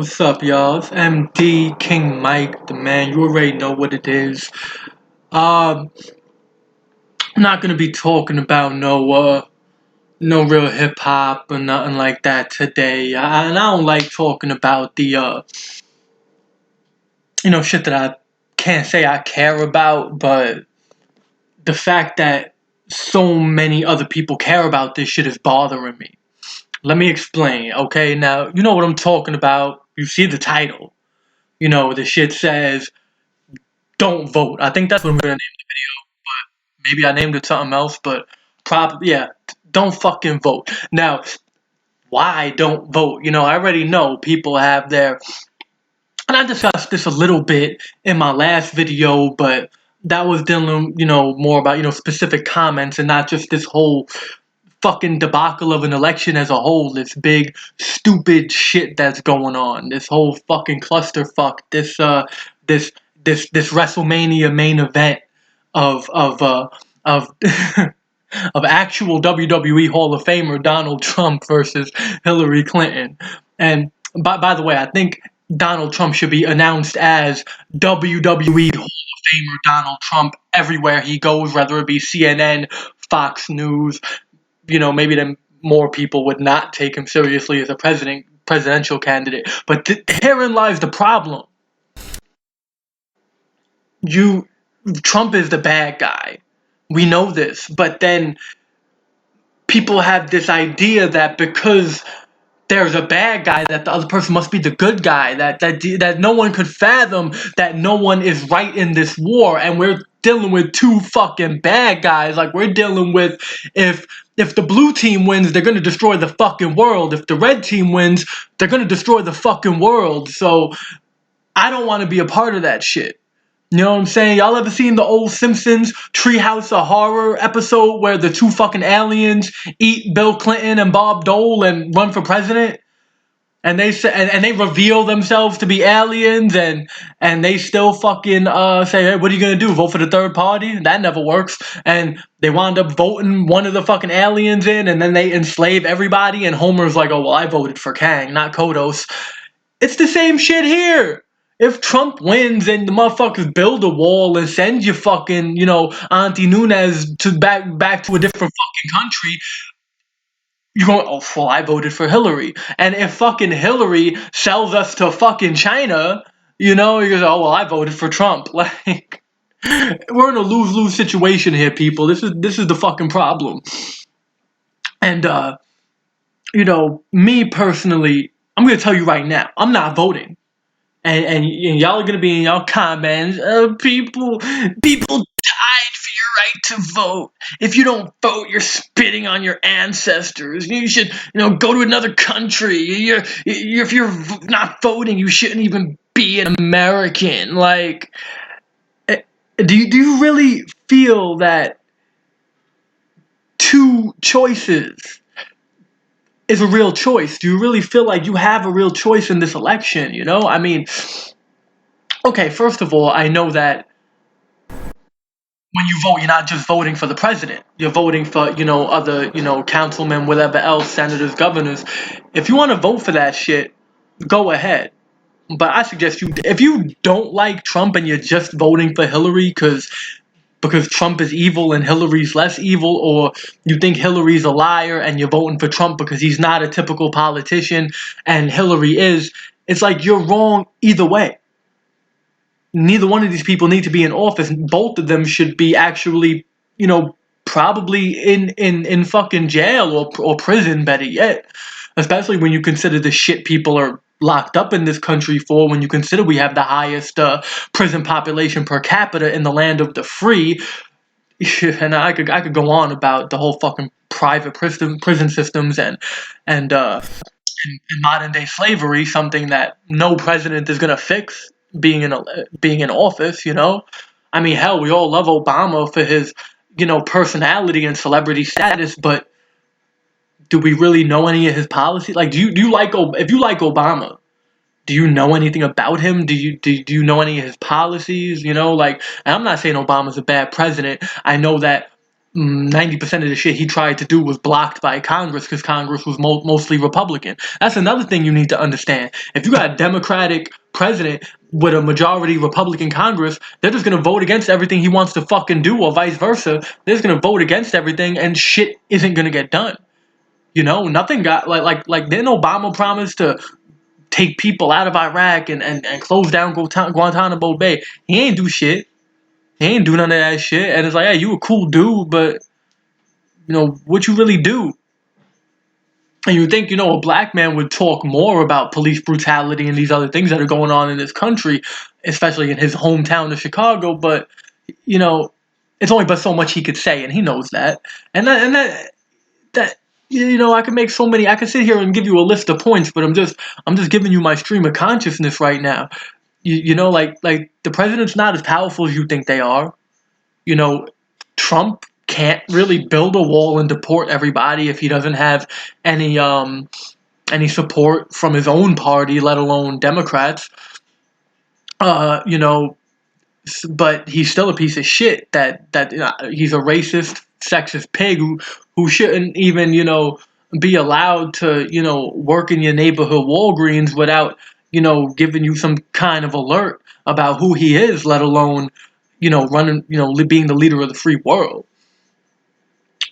What's up, y'all? It's MD King Mike, the man. You already know what it is. I'm not gonna be talking about no real hip hop or nothing like that today. And I don't like talking about the shit that I can't say I care about, but the fact that so many other people care about this shit is bothering me. Let me explain, okay? Now, you know what I'm talking about. You see the title. The shit says don't vote. I think that's what we're gonna name the video, but maybe I named it something else, but probably yeah, don't fucking vote. Now, why don't vote? I already know people have their and I discussed this a little bit in my last video, but that was dealing, more about, specific comments and not just this whole fucking debacle of an election as a whole, this big stupid shit that's going on, this whole fucking clusterfuck, this this WrestleMania main event of of actual WWE Hall of Famer Donald Trump versus Hillary Clinton. And by the way, I think Donald Trump should be announced as WWE Hall of Famer Donald Trump everywhere he goes, whether it be CNN, Fox News. Maybe then more people would not take him seriously as a presidential candidate. But herein lies the problem. Trump is the bad guy. We know this, but then people have this idea that because there's a bad guy, that the other person must be the good guy. That no one could fathom that no one is right in this war, and we're dealing with two fucking bad guys. Like we're dealing with if the blue team wins, they're gonna destroy the fucking world. If the red team wins, they're gonna destroy the fucking world. So I don't want to be a part of that shit. You know what I'm saying? Y'all ever seen the old Simpsons Treehouse of Horror episode where the two fucking aliens eat Bill Clinton and Bob Dole and run for president? And they say, and they reveal themselves to be aliens, and they still fucking say, hey, what are you gonna do? Vote for the third party? That never works. And they wound up voting one of the fucking aliens in, and then they enslave everybody. And Homer's like, oh well, I voted for Kang, not Kodos. It's the same shit here. If Trump wins and the motherfuckers build a wall and send you fucking, Auntie Nunez to back to a different fucking country, you're going, oh, well, I voted for Hillary. And if fucking Hillary sells us to fucking China, you goes, oh, well, I voted for Trump. Like, we're in a lose-lose situation here, people. This is the fucking problem. And, me personally, I'm going to tell you right now, I'm not voting. And y'all are gonna be in y'all comments. People died for your right to vote. If you don't vote, you're spitting on your ancestors. You should, go to another country. If you're not voting, you shouldn't even be an American. Like, do you really feel that two choices is a real choice? Do you really feel like you have a real choice in this election? I mean, okay, first of all, I know that when you vote, you're not just voting for the president. You're voting for, other, councilmen, whatever else, senators, governors. If you want to vote for that shit, go ahead. But I suggest if you don't like Trump and you're just voting for Hillary because Trump is evil and Hillary's less evil, or you think Hillary's a liar and you're voting for Trump because he's not a typical politician and Hillary is, it's like you're wrong either way. Neither one of these people need to be in office. Both of them should be actually, probably in fucking jail or prison, better yet. Especially when you consider the shit people are locked up in this country for, when you consider we have the highest prison population per capita in the land of the free. And I could go on about the whole fucking private prison systems and in modern day slavery, something that no president is gonna fix, being in office. I mean, hell, we all love Obama for his personality and celebrity status, but do we really know any of his policies? Like, do you like, if you like Obama, do you know anything about him? Do you know any of his policies? And I'm not saying Obama's a bad president. I know that 90% of the shit he tried to do was blocked by Congress because Congress was mostly Republican. That's another thing you need to understand. If you got a Democratic president with a majority Republican Congress, they're just gonna vote against everything he wants to fucking do, or vice versa. They're just gonna vote against everything, and shit isn't gonna get done. You know, nothing got like didn't Obama promise to take people out of Iraq and close down Guantanamo Bay? He ain't do shit. He ain't do none of that shit. And it's like, hey, you a cool dude, but you know what you really do. And you think, a black man would talk more about police brutality and these other things that are going on in this country, especially in his hometown of Chicago. But you know, it's only but so much he could say, and he knows that. And that I can make so many. I can sit here and give you a list of points, but I'm just giving you my stream of consciousness right now. Like the president's not as powerful as you think they are. Trump can't really build a wall and deport everybody if he doesn't have any support from his own party, let alone Democrats. But he's still a piece of shit. That he's a racist, sexist pig who shouldn't even be allowed to work in your neighborhood Walgreens without giving you some kind of alert about who he is, let alone running being the leader of the free world.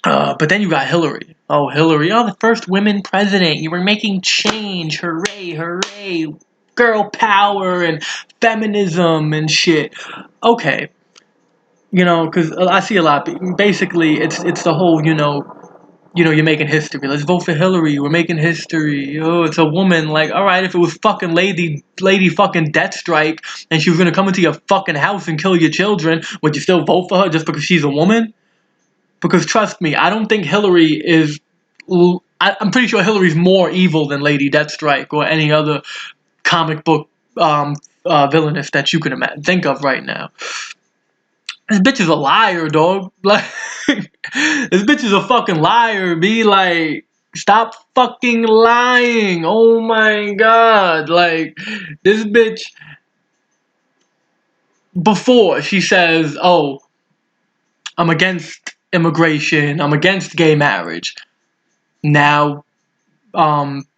But then you got Hillary. Oh, Hillary. Oh, the first women president. You were making change. Hooray, hooray. Girl power and feminism and shit. Okay. Because I see a lot. Basically, it's the whole, you're making history. Let's vote for Hillary. We're making history. Oh, it's a woman. Like, all right, if it was fucking lady fucking Deathstrike and she was going to come into your fucking house and kill your children, would you still vote for her just because she's a woman? Because trust me, I don't think Hillary is... I'm pretty sure Hillary's more evil than Lady Deathstrike or any other comic book villainess that you can think of right now. This bitch is a liar, dog. Like, this bitch is a fucking liar. Be like, stop fucking lying. Oh my god. Like, this bitch... Before she says, oh, I'm against immigration, I'm against gay marriage. Now,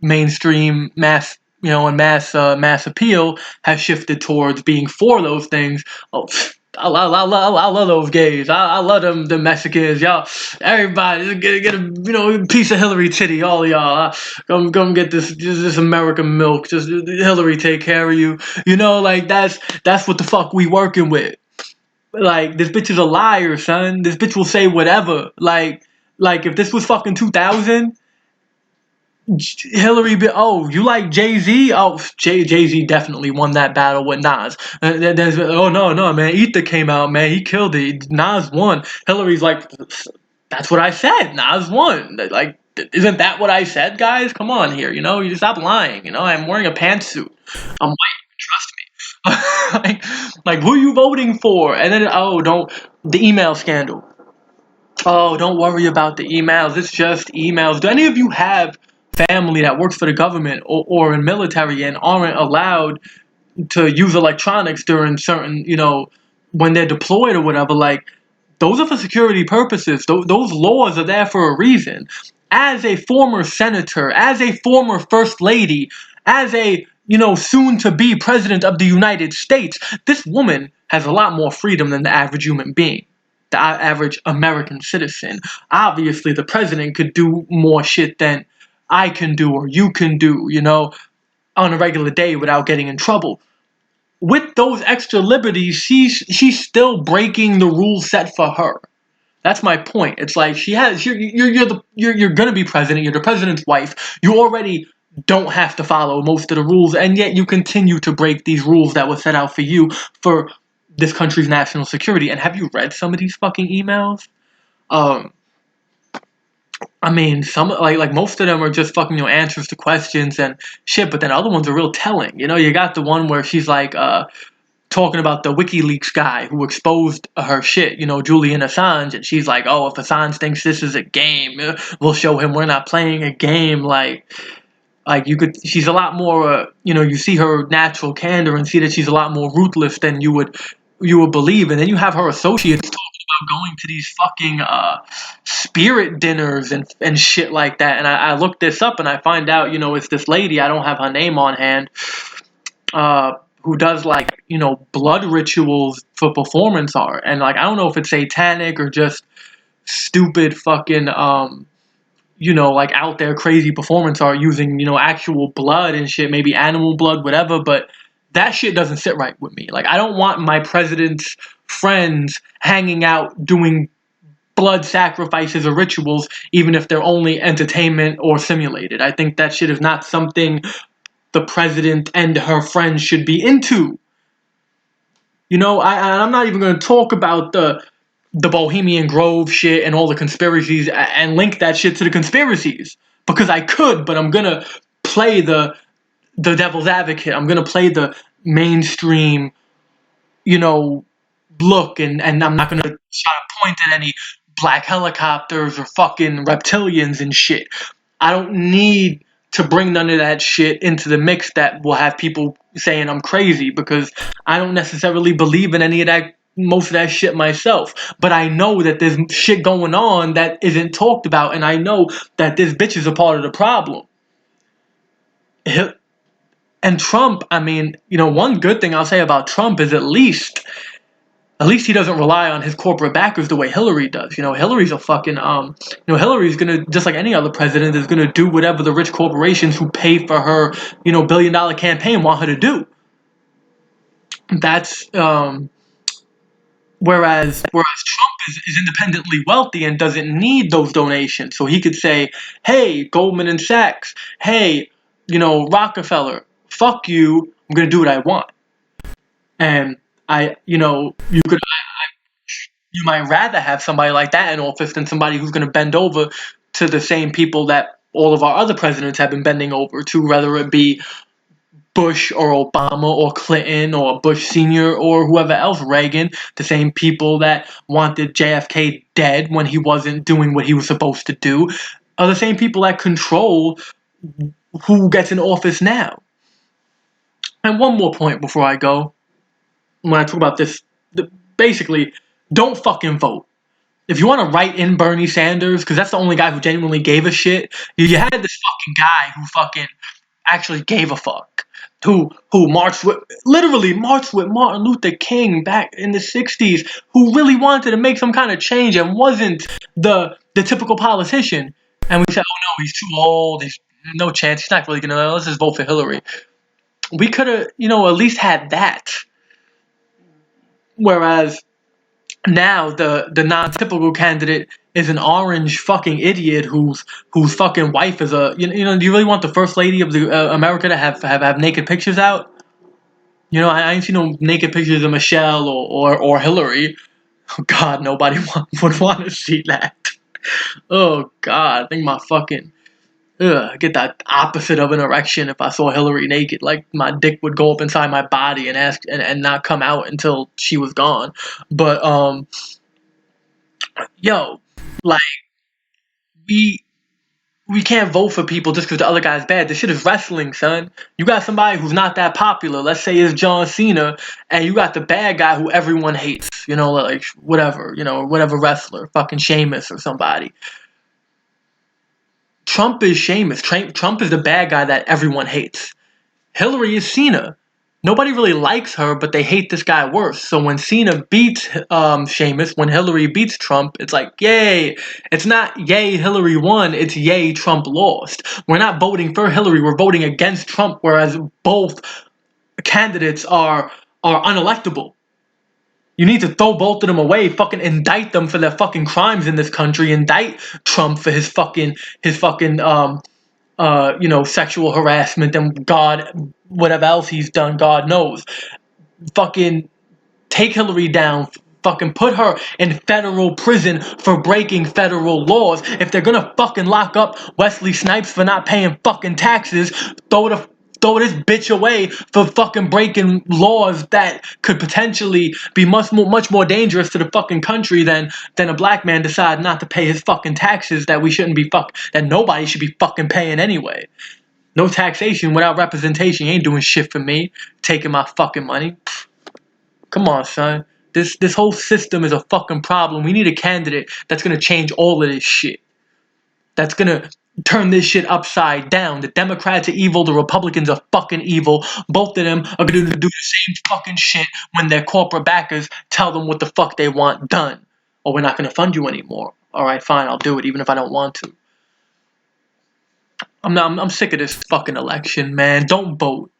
mainstream mass, and mass appeal has shifted towards being for those things. Oh, I love those gays. I love them Mexicans. Y'all, everybody, get a piece of Hillary titty. All y'all, come get this American milk. Just Hillary take care of you. Like that's what the fuck we working with. Like, this bitch is a liar, son. This bitch will say whatever. Like if this was fucking 2000, Hillary you like Jay-Z? Oh, Jay-Z definitely won that battle with Nas. Oh, no, man. Ether came out, man. He killed it. Nas won. Hillary's like, that's what I said. Nas won. Like, isn't that what I said, guys? Come on here, You stop lying, I'm wearing a pantsuit. I'm white. Trust me. like who are you voting for? And then the email scandal. Oh, don't worry about the emails. It's just emails. Do any of you have family that works for the government or in military and aren't allowed to use electronics during certain, when they're deployed or whatever? Like, those are for security purposes. Those laws are there for a reason. As a former senator, as a former first lady, as a soon to be president of the United States, this woman has a lot more freedom than the average human being, the average American citizen. Obviously, the president could do more shit than I can do or you can do, on a regular day without getting in trouble. With those extra liberties, she's still breaking the rules set for her. That's my point. It's like you're gonna be president. You're the president's wife. You already don't have to follow most of the rules, and yet you continue to break these rules that were set out for you for this country's national security. And have you read some of these fucking emails? I mean, some like most of them are just fucking answers to questions and shit, but then other ones are real telling. You got the one where she's like talking about the WikiLeaks guy who exposed her shit, Julian Assange, and she's like, oh, if Assange thinks this is a game, we'll show him we're not playing a game. She's a lot more, you see her natural candor and see that she's a lot more ruthless than you would believe. And then you have her associates talking going to these fucking spirit dinners and shit like that. And I looked this up and I find out, it's this lady, I don't have her name on hand, who does like, blood rituals for performance art. And like, I don't know if it's satanic or just stupid fucking, like out there crazy performance art using, actual blood and shit, maybe animal blood, whatever. But that shit doesn't sit right with me. Like, I don't want my president's friends hanging out doing blood sacrifices or rituals, even if they're only entertainment or simulated. I think that shit is not something the president and her friends should be into. I'm not even going to talk about the Bohemian Grove shit and all the conspiracies and link that shit to the conspiracies, because I could, but I'm going to play the devil's advocate. I'm going to play the mainstream, look, and I'm not going to try to point at any black helicopters or fucking reptilians and shit. I don't need to bring none of that shit into the mix that will have people saying I'm crazy, because I don't necessarily believe in any of that, most of that shit myself. But I know that there's shit going on that isn't talked about, and I know that this bitch is a part of the problem. And Trump, I mean, one good thing I'll say about Trump is at least he doesn't rely on his corporate backers the way Hillary does. Hillary's a fucking, Hillary's gonna, just like any other president, is gonna do whatever the rich corporations who pay for her, billion-dollar campaign want her to do. That's, whereas Trump is independently wealthy and doesn't need those donations. So he could say, hey, Goldman and Sachs, hey, Rockefeller, fuck you, I'm gonna do what I want. And you might rather have somebody like that in office than somebody who's going to bend over to the same people that all of our other presidents have been bending over to, whether it be Bush or Obama or Clinton or Bush Sr. or whoever else, Reagan, the same people that wanted JFK dead when he wasn't doing what he was supposed to do, are the same people that control who gets in office now. And one more point before I go. When I talk about this, basically, don't fucking vote. If you want to write in Bernie Sanders, because that's the only guy who genuinely gave a shit, you had this fucking guy who fucking actually gave a fuck, who literally marched with Martin Luther King back in the 60s, who really wanted to make some kind of change and wasn't the typical politician. And we said, oh no, he's too old, he's no chance, he's not really gonna, let's just vote for Hillary. We could have, at least had that. Whereas now the non-typical candidate is an orange fucking idiot whose fucking wife is a, do you really want the first lady of the America to have naked pictures out? I ain't seen no naked pictures of Michelle or Hillary. Oh God, nobody would want to see that. Oh God, I think my fucking get that opposite of an erection if I saw Hillary naked. Like, my dick would go up inside my body and ask and not come out until she was gone. But like, we can't vote for people just because the other guy's bad. This shit is wrestling, son. You got somebody who's not that popular. Let's say it's John Cena, and you got the bad guy who everyone hates. Like whatever, whatever wrestler, fucking Sheamus or somebody. Trump is Sheamus. Trump is the bad guy that everyone hates. Hillary is Cena. Nobody really likes her, but they hate this guy worse. So when Cena beats Sheamus, when Hillary beats Trump, it's like, yay. It's not yay Hillary won, it's yay Trump lost. We're not voting for Hillary, we're voting against Trump, whereas both candidates are unelectable. You need to throw both of them away, fucking indict them for their fucking crimes in this country, indict Trump for his fucking sexual harassment and God, whatever else he's done, God knows. Fucking take Hillary down. Fucking put her in federal prison for breaking federal laws. If they're gonna fucking lock up Wesley Snipes for not paying fucking taxes, throw this bitch away for fucking breaking laws that could potentially be much more dangerous to the fucking country than a black man decide not to pay his fucking taxes that nobody should be fucking paying anyway. No taxation without representation. You ain't doing shit for me. Taking my fucking money. Pfft. Come on, son. This whole system is a fucking problem. We need a candidate that's gonna change all of this shit. That's gonna turn this shit upside down. The Democrats are evil, the Republicans are fucking evil. Both of them are gonna do the same fucking shit when their corporate backers tell them what the fuck they want done. Or we're not gonna fund you anymore. Alright, fine, I'll do it even if I don't want to. I'm sick of this fucking election, man. Don't vote.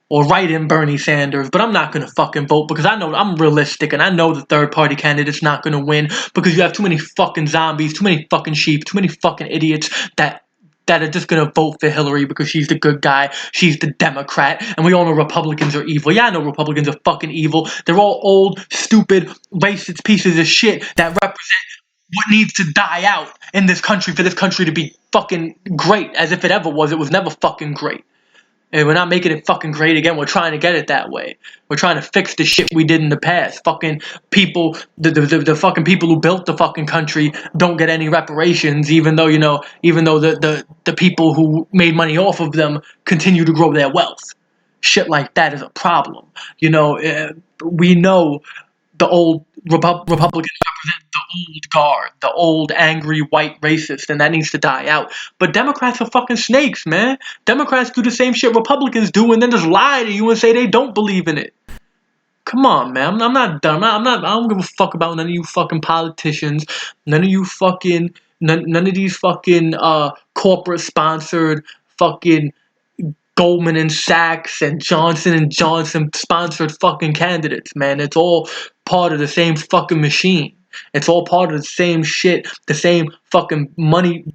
Or write in Bernie Sanders, but I'm not gonna fucking vote because I know I'm realistic and I know the third party candidate's not gonna win because you have too many fucking zombies, too many fucking sheep, too many fucking idiots that are just gonna vote for Hillary because she's the good guy, she's the Democrat, and we all know Republicans are evil. Yeah, I know Republicans are fucking evil. They're all old, stupid, racist pieces of shit that represent what needs to die out in this country for this country to be fucking great, as if it ever was. It was never fucking great. And we're not making it fucking great again. We're trying to get it that way. We're trying to fix the shit we did in the past. Fucking people, the fucking people who built the fucking country don't get any reparations, even though the people who made money off of them continue to grow their wealth. Shit like that is a problem. We know the old Republicans represent the old guard, the old angry white racist, and that needs to die out. But Democrats are fucking snakes, man. Democrats do the same shit Republicans do, and then just lie to you and say they don't believe in it. Come on, man. I'm not dumb. I don't give a fuck about none of you fucking politicians. None of you fucking. None of these fucking corporate sponsored fucking Goldman and Sachs and Johnson and Johnson sponsored fucking candidates, man. It's all part of the same fucking machine. It's all part of the same shit, the same fucking money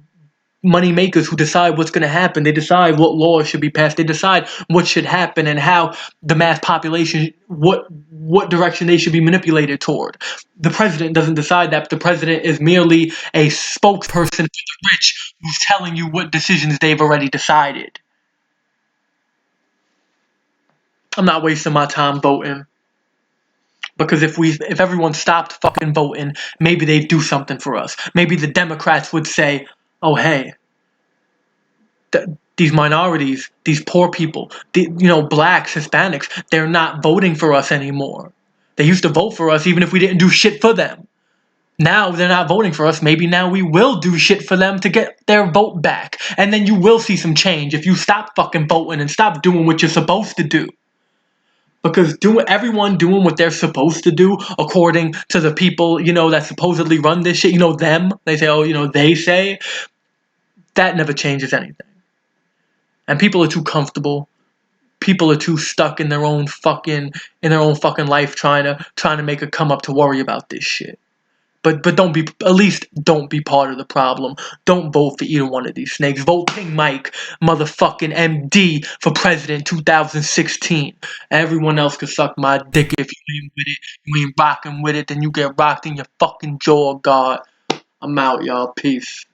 makers who decide what's going to happen. They decide what laws should be passed. They decide what should happen and how the mass population, what direction they should be manipulated toward. The president doesn't decide that. But the president is merely a spokesperson for the rich who's telling you what decisions they've already decided. I'm not wasting my time voting. Because if everyone stopped fucking voting, maybe they'd do something for us. Maybe the Democrats would say, oh hey, these minorities, these poor people, blacks, Hispanics, they're not voting for us anymore. They used to vote for us even if we didn't do shit for them. Now they're not voting for us. Maybe now we will do shit for them to get their vote back. And then you will see some change if you stop fucking voting and stop doing what you're supposed to do. Because everyone doing what they're supposed to do according to the people, that supposedly run this shit, them, they say, they say, that never changes anything. And people are too comfortable. People are too stuck in their own fucking life trying to make a come up to worry about this shit. But don't be part of the problem. Don't vote for either one of these snakes. Vote King Mike, motherfucking MD, for president 2016. Everyone else can suck my dick if you ain't with it. You ain't rocking with it, then you get rocked in your fucking jaw, God. I'm out, y'all. Peace.